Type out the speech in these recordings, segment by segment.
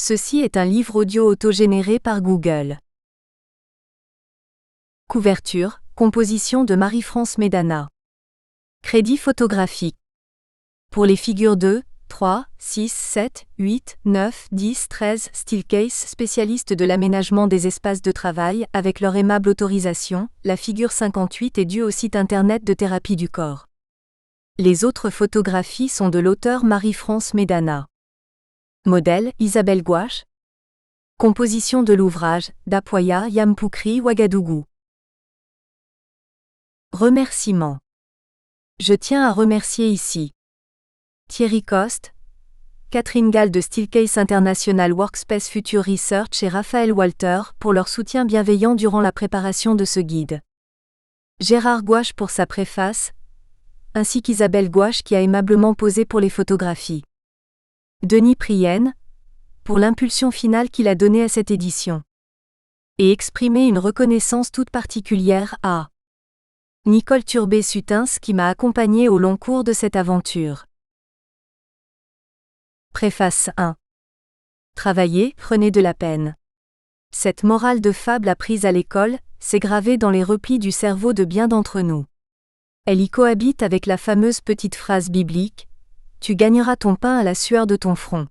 Ceci est un livre audio autogénéré par Google. Couverture, composition de Marie-France Médana. Crédit photographique. Pour les figures 2, 3, 6, 7, 8, 9, 10, 13, Steelcase, spécialistes de l'aménagement des espaces de travail, avec leur aimable autorisation, la figure 58 est due au site internet de Thérapie du corps. Les autres photographies sont de l'auteur Marie-France Médana. Modèle, Isabelle Gouache. Composition de l'ouvrage, Dapoya Yampukri Ouagadougou. Remerciements. Je tiens à remercier ici Thierry Coste, Catherine Gall de Steelcase International Workspace Future Research et Raphaël Walter pour leur soutien bienveillant durant la préparation de ce guide. Gérard Gouache pour sa préface, ainsi qu'Isabelle Gouache qui a aimablement posé pour les photographies. Denis Prienne, pour l'impulsion finale qu'il a donnée à cette édition. Et exprimer une reconnaissance toute particulière à Nicole Turbet-Sutins qui m'a accompagnée au long cours de cette aventure. Préface 1. Travaillez, prenez de la peine. Cette morale de fable apprise à l'école, s'est gravée dans les replis du cerveau de bien d'entre nous. Elle y cohabite avec la fameuse petite phrase biblique « Tu gagneras ton pain à la sueur de ton front ».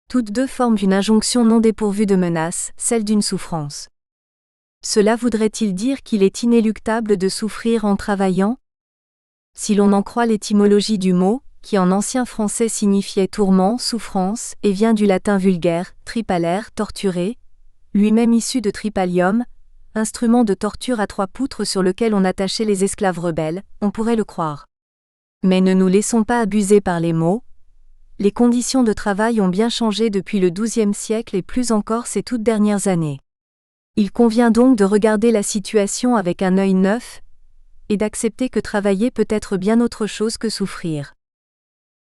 Toutes deux forment une injonction non dépourvue de menace, celle d'une souffrance. Cela voudrait-il dire qu'il est inéluctable de souffrir en travaillant ? Si l'on en croit l'étymologie du mot, qui en ancien français signifiait tourment, souffrance, et vient du latin vulgaire, tripalaire, torturé, lui-même issu de tripalium, instrument de torture à 3 poutres sur lequel on attachait les esclaves rebelles, on pourrait le croire. Mais ne nous laissons pas abuser par les mots. Les conditions de travail ont bien changé depuis le XIIe siècle et plus encore ces toutes dernières années. Il convient donc de regarder la situation avec un œil neuf, et d'accepter que travailler peut être bien autre chose que souffrir.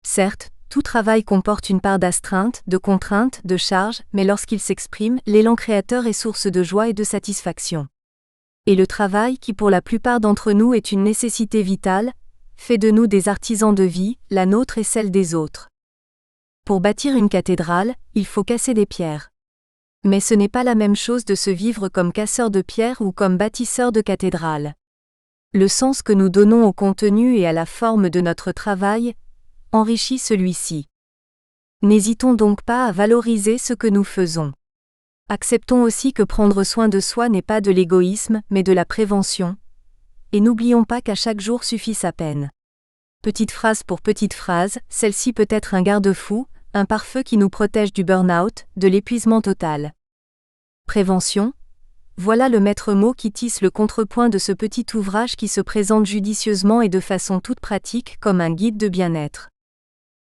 Certes, tout travail comporte une part d'astreinte, de contrainte, de charge, mais lorsqu'il s'exprime, l'élan créateur est source de joie et de satisfaction. Et le travail, qui pour la plupart d'entre nous est une nécessité vitale, fait de nous des artisans de vie, la nôtre et celle des autres. Pour bâtir une cathédrale, il faut casser des pierres. Mais ce n'est pas la même chose de se vivre comme casseur de pierres ou comme bâtisseur de cathédrale. Le sens que nous donnons au contenu et à la forme de notre travail enrichit celui-ci. N'hésitons donc pas à valoriser ce que nous faisons. Acceptons aussi que prendre soin de soi n'est pas de l'égoïsme, mais de la prévention. Et n'oublions pas qu'à chaque jour suffit sa peine. Petite phrase pour petite phrase, celle-ci peut être un garde-fou, un pare-feu qui nous protège du burn-out, de l'épuisement total. Prévention. Voilà le maître mot qui tisse le contrepoint de ce petit ouvrage qui se présente judicieusement et de façon toute pratique comme un guide de bien-être.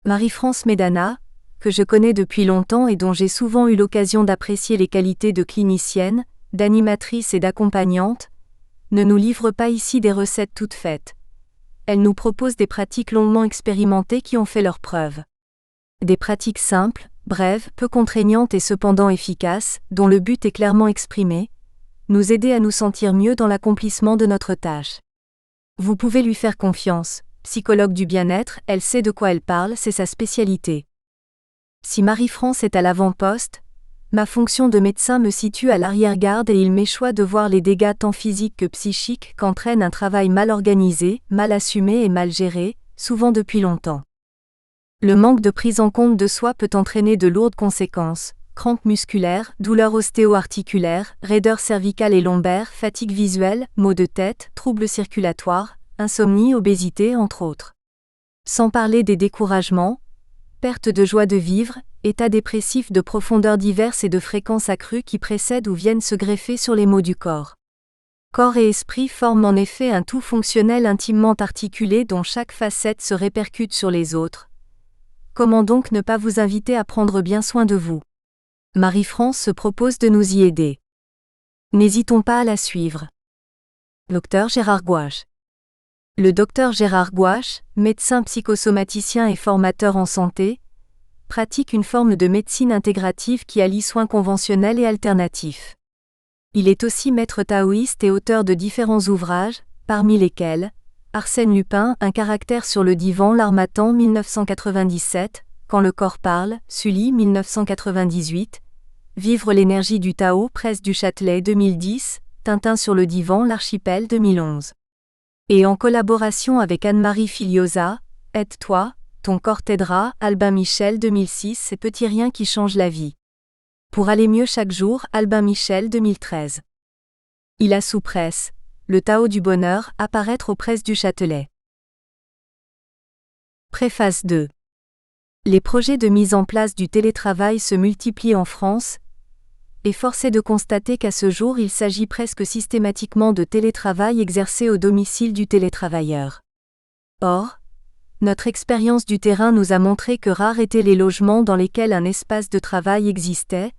Marie-France Médana, que je connais depuis longtemps et dont j'ai souvent eu l'occasion d'apprécier les qualités de clinicienne, d'animatrice et d'accompagnante, ne nous livre pas ici des recettes toutes faites. Elle nous propose des pratiques longuement expérimentées qui ont fait leurs preuves. Des pratiques simples, brèves, peu contraignantes et cependant efficaces, dont le but est clairement exprimé, nous aider à nous sentir mieux dans l'accomplissement de notre tâche. Vous pouvez lui faire confiance, psychologue du bien-être, elle sait de quoi elle parle, c'est sa spécialité. Si Marie-France est à l'avant-poste, ma fonction de médecin me situe à l'arrière-garde et il m'échoit de voir les dégâts tant physiques que psychiques qu'entraîne un travail mal organisé, mal assumé et mal géré, souvent depuis longtemps. Le manque de prise en compte de soi peut entraîner de lourdes conséquences, crampes musculaires, douleurs ostéo-articulaires, raideurs cervicales et lombaires, fatigue visuelle, maux de tête, troubles circulatoires, insomnie, obésité, entre autres. Sans parler des découragements, perte de joie de vivre, états dépressifs de profondeurs diverses et de fréquences accrues qui précèdent ou viennent se greffer sur les maux du corps. Corps et esprit forment en effet un tout fonctionnel intimement articulé dont chaque facette se répercute sur les autres. Comment donc ne pas vous inviter à prendre bien soin de vous ? Marie-France se propose de nous y aider. N'hésitons pas à la suivre. Dr Gérard Gouache. Le docteur Gérard Gouache, médecin psychosomaticien et formateur en santé, pratique une forme de médecine intégrative qui allie soins conventionnels et alternatifs. Il est aussi maître taoïste et auteur de différents ouvrages, parmi lesquels Arsène Lupin, Un caractère sur le divan, L'Harmattan 1997, Quand le corps parle, Sully 1998. Vivre l'énergie du Tao, Presse du Châtelet 2010, Tintin sur le divan, l'Archipel 2011. Et en collaboration avec Anne-Marie Filiosa, Aide-toi, ton corps t'aidera, Albin Michel 2006, Ces petits riens qui changent la vie. Pour aller mieux chaque jour, Albin Michel 2013. Il a sous presse, le Tao du bonheur, apparaître aux Presses du Châtelet. Préface 2. Les projets de mise en place du télétravail se multiplient en France, et force est de constater qu'à ce jour il s'agit presque systématiquement de télétravail exercé au domicile du télétravailleur. Or, notre expérience du terrain nous a montré que rares étaient les logements dans lesquels un espace de travail existait,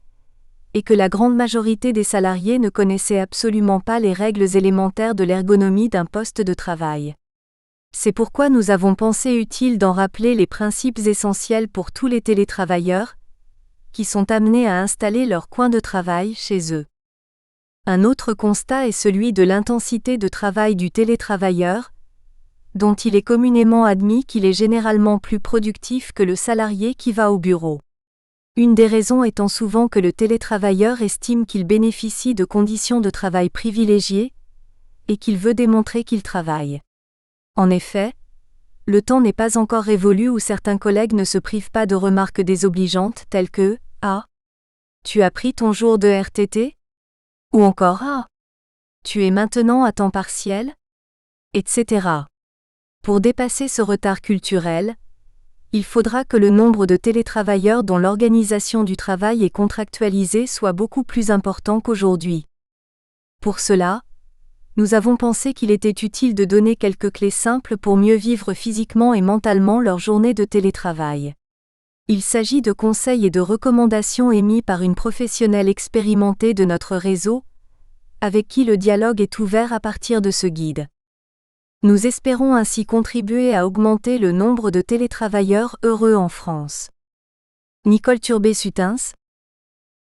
et que la grande majorité des salariés ne connaissaient absolument pas les règles élémentaires de l'ergonomie d'un poste de travail. C'est pourquoi nous avons pensé utile d'en rappeler les principes essentiels pour tous les télétravailleurs, qui sont amenés à installer leur coin de travail chez eux. Un autre constat est celui de l'intensité de travail du télétravailleur, dont il est communément admis qu'il est généralement plus productif que le salarié qui va au bureau. Une des raisons étant souvent que le télétravailleur estime qu'il bénéficie de conditions de travail privilégiées, et qu'il veut démontrer qu'il travaille. En effet, le temps n'est pas encore révolu où certains collègues ne se privent pas de remarques désobligeantes telles que « Ah, tu as pris ton jour de RTT ?» ou encore « Ah, tu es maintenant à temps partiel ?» etc. Pour dépasser ce retard culturel, il faudra que le nombre de télétravailleurs dont l'organisation du travail est contractualisée soit beaucoup plus important qu'aujourd'hui. Pour cela, nous avons pensé qu'il était utile de donner quelques clés simples pour mieux vivre physiquement et mentalement leur journée de télétravail. Il s'agit de conseils et de recommandations émis par une professionnelle expérimentée de notre réseau, avec qui le dialogue est ouvert à partir de ce guide. Nous espérons ainsi contribuer à augmenter le nombre de télétravailleurs heureux en France. Nicole Turbet-Sutens.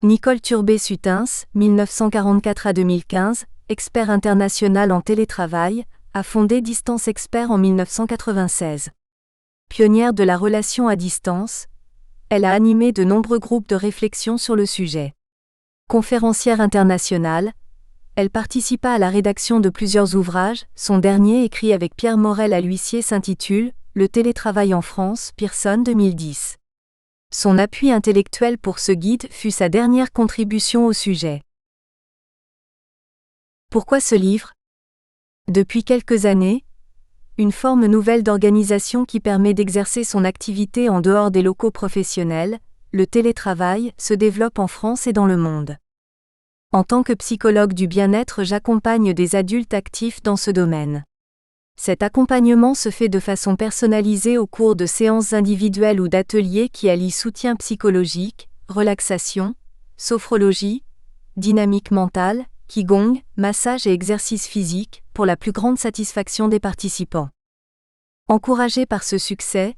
Nicole Turbet-Sutens, 1944 à 2015, expert international en télétravail, a fondé Distance Expert en 1996. Pionnière de la relation à distance, elle a animé de nombreux groupes de réflexion sur le sujet. Conférencière internationale, elle participa à la rédaction de plusieurs ouvrages. Son dernier, écrit avec Pierre Morel à l'huissier, s'intitule « Le télétravail en France, Pearson 2010 ». Son appui intellectuel pour ce guide fut sa dernière contribution au sujet. Pourquoi ce livre ? Depuis quelques années, une forme nouvelle d'organisation qui permet d'exercer son activité en dehors des locaux professionnels, le télétravail, se développe en France et dans le monde. En tant que psychologue du bien-être, j'accompagne des adultes actifs dans ce domaine. Cet accompagnement se fait de façon personnalisée au cours de séances individuelles ou d'ateliers qui allient soutien psychologique, relaxation, sophrologie, dynamique mentale, Qigong, massage et exercice physique, pour la plus grande satisfaction des participants. Encouragé par ce succès,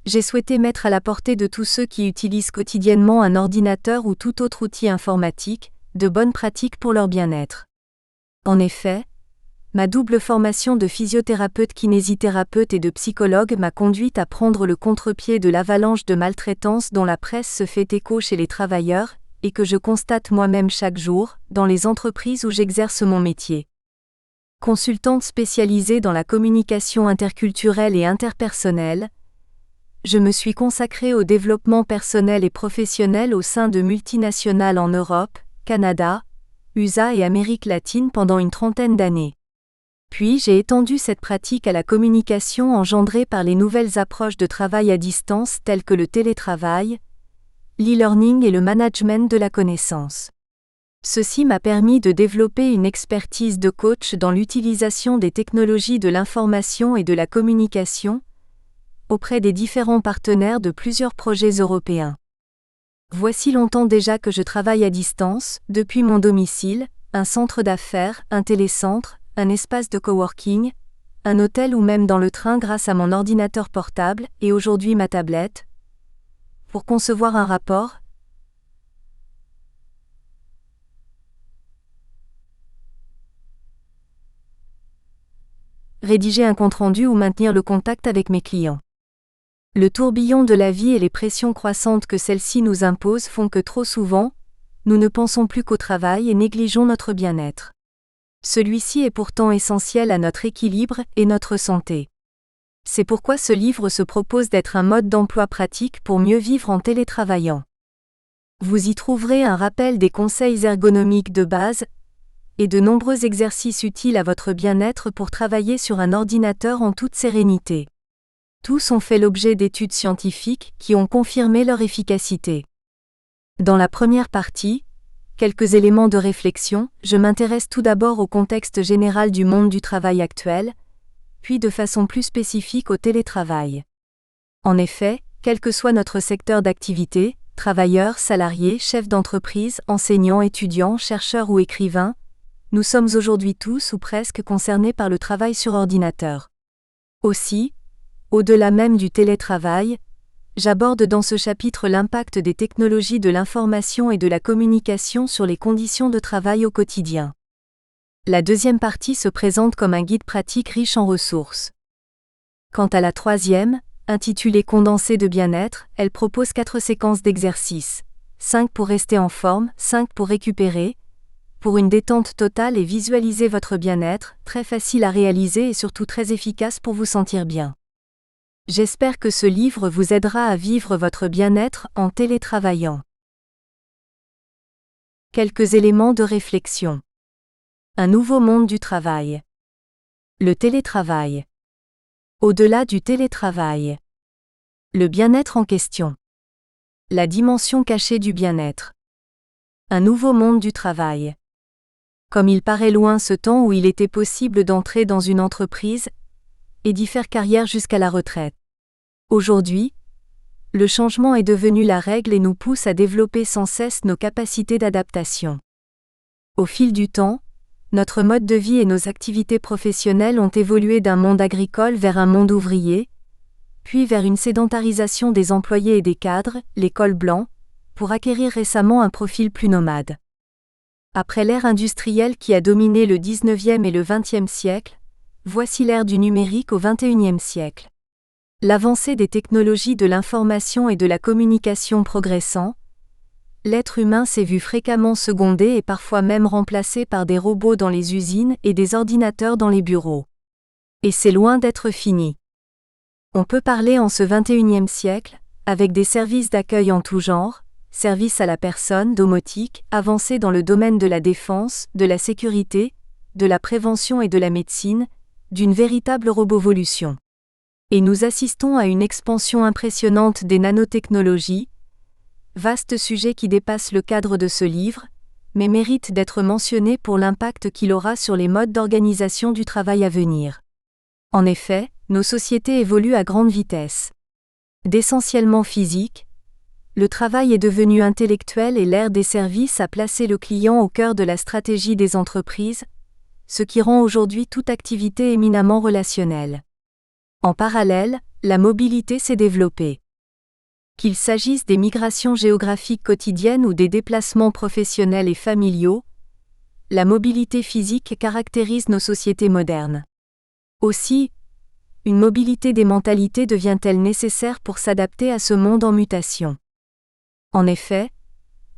j'ai souhaité mettre à la portée de tous ceux qui utilisent quotidiennement un ordinateur ou tout autre outil informatique, de bonnes pratiques pour leur bien-être. En effet, ma double formation de physiothérapeute, kinésithérapeute et de psychologue m'a conduite à prendre le contre-pied de l'avalanche de maltraitance dont la presse se fait écho chez les travailleurs, et que je constate moi-même chaque jour, dans les entreprises où j'exerce mon métier. Consultante spécialisée dans la communication interculturelle et interpersonnelle, je me suis consacrée au développement personnel et professionnel au sein de multinationales en Europe, Canada, USA et Amérique latine pendant une 30aine d'années. Puis j'ai étendu cette pratique à la communication engendrée par les nouvelles approches de travail à distance telles que le télétravail, l'e-learning et le management de la connaissance. Ceci m'a permis de développer une expertise de coach dans l'utilisation des technologies de l'information et de la communication, auprès des différents partenaires de plusieurs projets européens. Voici longtemps déjà que je travaille à distance, depuis mon domicile, un centre d'affaires, un télécentre, un espace de coworking, un hôtel ou même dans le train grâce à mon ordinateur portable et aujourd'hui ma tablette. Pour concevoir un rapport, rédiger un compte-rendu ou maintenir le contact avec mes clients. Le tourbillon de la vie et les pressions croissantes que celle-ci nous impose font que trop souvent, nous ne pensons plus qu'au travail et négligeons notre bien-être. Celui-ci est pourtant essentiel à notre équilibre et notre santé. C'est pourquoi ce livre se propose d'être un mode d'emploi pratique pour mieux vivre en télétravaillant. Vous y trouverez un rappel des conseils ergonomiques de base et de nombreux exercices utiles à votre bien-être pour travailler sur un ordinateur en toute sérénité. Tous ont fait l'objet d'études scientifiques qui ont confirmé leur efficacité. Dans la première partie, quelques éléments de réflexion, je m'intéresse tout d'abord au contexte général du monde du travail actuel, puis de façon plus spécifique au télétravail. En effet, quel que soit notre secteur d'activité, travailleurs, salariés, chefs d'entreprise, enseignants, étudiants, chercheurs ou écrivains, nous sommes aujourd'hui tous ou presque concernés par le travail sur ordinateur. Aussi, au-delà même du télétravail, j'aborde dans ce chapitre l'impact des technologies de l'information et de la communication sur les conditions de travail au quotidien. La deuxième partie se présente comme un guide pratique riche en ressources. Quant à la troisième, intitulée Condensé de bien-être, elle propose 4 séquences d'exercices. 5 pour rester en forme, 5 pour récupérer, pour une détente totale et visualiser votre bien-être, très facile à réaliser et surtout très efficace pour vous sentir bien. J'espère que ce livre vous aidera à vivre votre bien-être en télétravaillant. Quelques éléments de réflexion. Un nouveau monde du travail. Le télétravail. Au-delà du télétravail. Le bien-être en question. La dimension cachée du bien-être. Un nouveau monde du travail. Comme il paraît loin ce temps où il était possible d'entrer dans une entreprise et d'y faire carrière jusqu'à la retraite. Aujourd'hui, le changement est devenu la règle et nous pousse à développer sans cesse nos capacités d'adaptation. Au fil du temps, notre mode de vie et nos activités professionnelles ont évolué d'un monde agricole vers un monde ouvrier, puis vers une sédentarisation des employés et des cadres, les cols blancs, pour acquérir récemment un profil plus nomade. Après l'ère industrielle qui a dominé le 19e et le 20e siècle, voici l'ère du numérique au 21e siècle. L'avancée des technologies de l'information et de la communication progressant, l'être humain s'est vu fréquemment secondé et parfois même remplacé par des robots dans les usines et des ordinateurs dans les bureaux. Et c'est loin d'être fini. On peut parler en ce 21e siècle, avec des services d'accueil en tout genre, services à la personne, domotique, avancés dans le domaine de la défense, de la sécurité, de la prévention et de la médecine, d'une véritable robovolution. Et nous assistons à une expansion impressionnante des nanotechnologies, vaste sujet qui dépasse le cadre de ce livre, mais mérite d'être mentionné pour l'impact qu'il aura sur les modes d'organisation du travail à venir. En effet, nos sociétés évoluent à grande vitesse. D'essentiellement physique, le travail est devenu intellectuel et l'ère des services a placé le client au cœur de la stratégie des entreprises, ce qui rend aujourd'hui toute activité éminemment relationnelle. En parallèle, la mobilité s'est développée. Qu'il s'agisse des migrations géographiques quotidiennes ou des déplacements professionnels et familiaux, la mobilité physique caractérise nos sociétés modernes. Aussi, une mobilité des mentalités devient-elle nécessaire pour s'adapter à ce monde en mutation. En effet,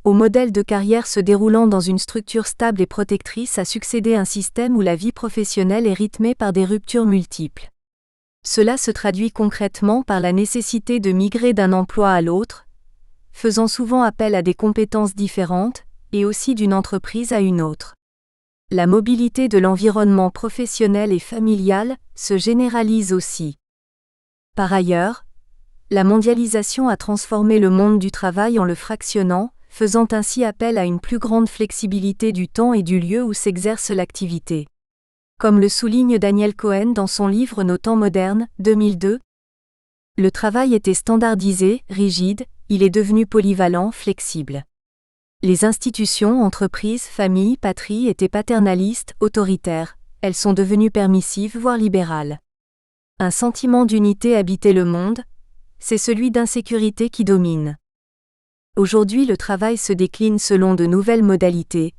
au modèle de carrière se déroulant dans une structure stable et protectrice a succédé un système où la vie professionnelle est rythmée par des ruptures multiples. Cela se traduit concrètement par la nécessité de migrer d'un emploi à l'autre, faisant souvent appel à des compétences différentes, et aussi d'une entreprise à une autre. La mobilité de l'environnement professionnel et familial se généralise aussi. Par ailleurs, la mondialisation a transformé le monde du travail en le fractionnant, faisant ainsi appel à une plus grande flexibilité du temps et du lieu où s'exerce l'activité. Comme le souligne Daniel Cohen dans son livre Nos temps modernes, 2002, le travail était standardisé, rigide, il est devenu polyvalent, flexible. Les institutions, entreprises, familles, patries étaient paternalistes, autoritaires, elles sont devenues permissives, voire libérales. Un sentiment d'unité habitait le monde, c'est celui d'insécurité qui domine. Aujourd'hui le travail se décline selon de nouvelles modalités,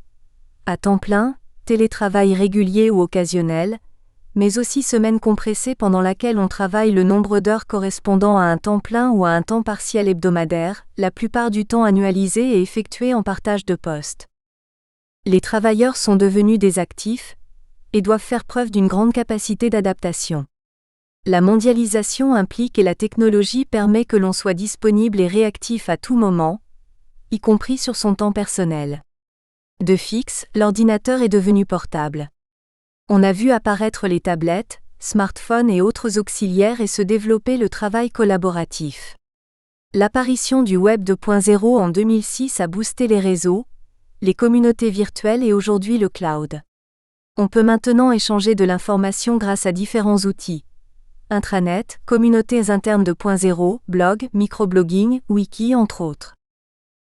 à temps plein, télétravail régulier ou occasionnel, mais aussi semaine compressée pendant laquelle on travaille le nombre d'heures correspondant à un temps plein ou à un temps partiel hebdomadaire, la plupart du temps annualisé et effectué en partage de poste. Les travailleurs sont devenus des actifs, et doivent faire preuve d'une grande capacité d'adaptation. La mondialisation implique et la technologie permet que l'on soit disponible et réactif à tout moment, y compris sur son temps personnel. De fixe, l'ordinateur est devenu portable. On a vu apparaître les tablettes, smartphones et autres auxiliaires et se développer le travail collaboratif. L'apparition du Web 2.0 en 2006 a boosté les réseaux, les communautés virtuelles et aujourd'hui le cloud. On peut maintenant échanger de l'information grâce à différents outils. Intranet, communautés internes 2.0, blog, microblogging, wiki entre autres.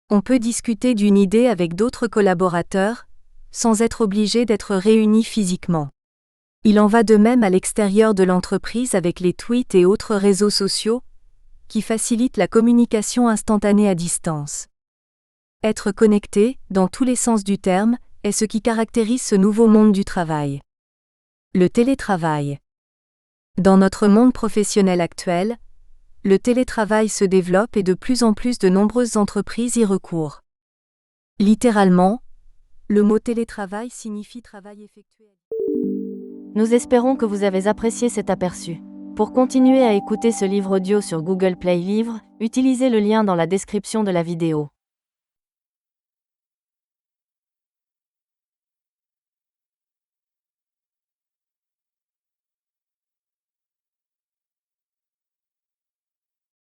On peut discuter d'une idée avec d'autres collaborateurs, sans être obligé d'être réunis physiquement. Il en va de même à l'extérieur de l'entreprise avec les tweets et autres réseaux sociaux, qui facilitent la communication instantanée à distance. Être connecté, dans tous les sens du terme, est ce qui caractérise ce nouveau monde du travail. Le télétravail. Dans notre monde professionnel actuel, le télétravail se développe et de plus en plus de nombreuses entreprises y recourent. Littéralement, le mot télétravail signifie travail effectué. Nous espérons que vous avez apprécié cet aperçu. Pour continuer à écouter ce livre audio sur Google Play Livres, utilisez le lien dans la description de la vidéo.